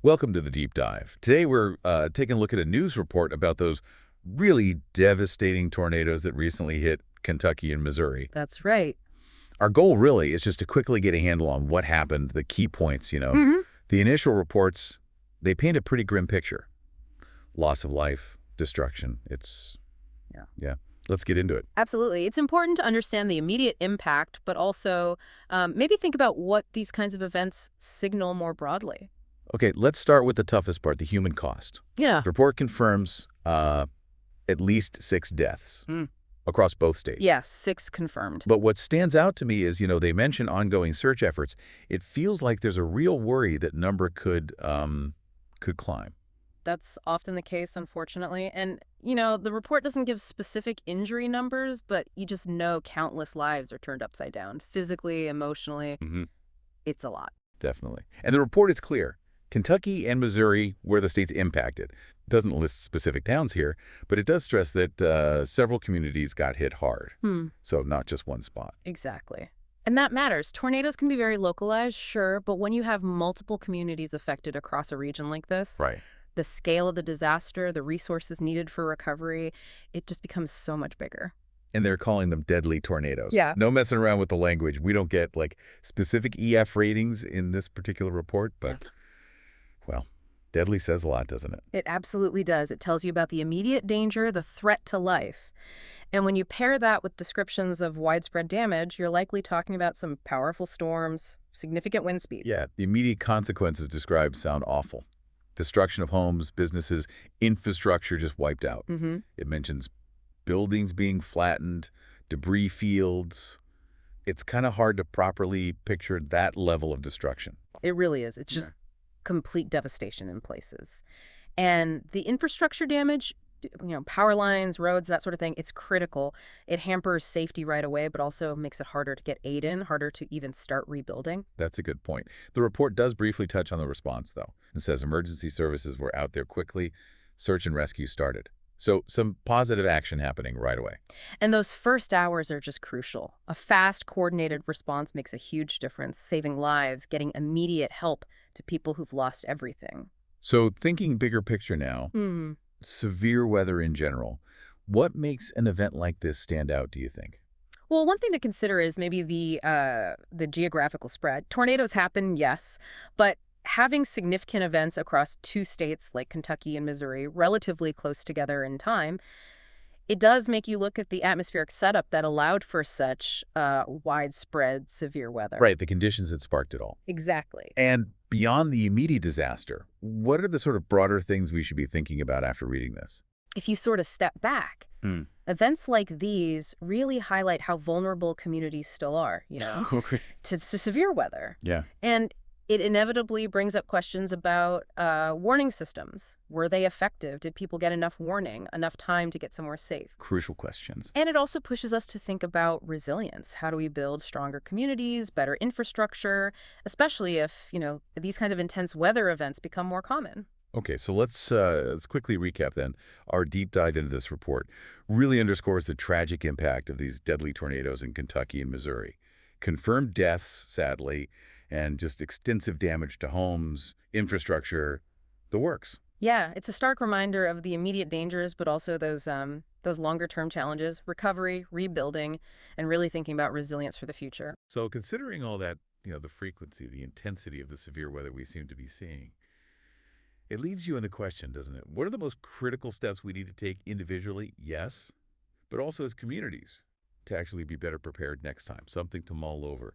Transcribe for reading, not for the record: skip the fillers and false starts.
Welcome to the Deep Dive. Today we're taking a look at a news report about those really devastating tornadoes that recently hit Kentucky and Missouri. That's right. Our goal really is just to quickly get a handle on what happened, the key points. hmm The initial reports, they paint a pretty grim picture. Loss of life, destruction. Yeah. Let's get into it. Absolutely. It's important to understand the immediate impact, but also maybe think about what these kinds of events signal more broadly. Okay, let's start with the toughest part, the human cost. Yeah. The report confirms at least 6 deaths Mm. across both states. Yeah, 6 confirmed. But what stands out to me is, they mention ongoing search efforts. It feels like there's a real worry that number could climb. That's often the case, unfortunately. And, the report doesn't give specific injury numbers, but you just know countless lives are turned upside down, physically, emotionally. hmm It's a lot. Definitely. And the report is clear. Kentucky and Missouri were the states impacted. It doesn't list specific towns here, but it does stress that several communities got hit hard. So not just one spot. Exactly. And that matters. Tornadoes can be very localized, sure, but when you have multiple communities affected across a region like this, Right. the scale of the disaster, the resources needed for recovery, it just becomes so much bigger. And they're calling them deadly tornadoes. Yeah. No messing around with the language. We don't get specific EF ratings in this particular report, but well, deadly says a lot, doesn't it? It absolutely does. It tells you about the immediate danger, the threat to life. And when you pair that with descriptions of widespread damage, you're likely talking about some powerful storms, significant wind speed. Yeah, the immediate consequences described sound awful. Destruction of homes, businesses, infrastructure just wiped out. Mm-hmm. It mentions buildings being flattened, debris fields. It's kind of hard to properly picture that level of destruction. It really is. It's just complete devastation in places. And the infrastructure damage, power lines, roads, that sort of thing, it's critical. It hampers safety right away, but also makes it harder to get aid in, harder to even start rebuilding. That's a good point. The report does briefly touch on the response, though. It says emergency services were out there quickly. Search and rescue started. So some positive action happening right away. And those first hours are just crucial. A fast, coordinated response makes a huge difference, saving lives, getting immediate help to people who've lost everything. So thinking bigger picture now, Hmm. severe weather in general, what makes an event like this stand out, do you think? Well, one thing to consider is maybe the geographical spread. Tornadoes happen, yes, but having significant events across 2 states like Kentucky and Missouri, relatively close together in time, it does make you look at the atmospheric setup that allowed for such widespread severe weather. Right, the conditions that sparked it all. Exactly. And beyond the immediate disaster, what are the sort of broader things we should be thinking about after reading this? If you sort of step back, Hmm. events like these really highlight how vulnerable communities still are, Okay. to severe weather. Yeah. And it inevitably brings up questions about warning systems. Were they effective? Did people get enough warning, enough time to get somewhere safe? Crucial questions. And it also pushes us to think about resilience. How do we build stronger communities, better infrastructure, especially if, these kinds of intense weather events become more common? Okay, so let's quickly recap then. Our deep dive into this report really underscores the tragic impact of these deadly tornadoes in Kentucky and Missouri. Confirmed deaths, sadly, and just extensive damage to homes, infrastructure, the works. Yeah, it's a stark reminder of the immediate dangers, but also those longer-term challenges, recovery, rebuilding, and really thinking about resilience for the future. So considering all that, the frequency, the intensity of the severe weather we seem to be seeing, it leaves you in the question, doesn't it? What are the most critical steps we need to take individually? Yes, but also as communities to actually be better prepared next time, something to mull over.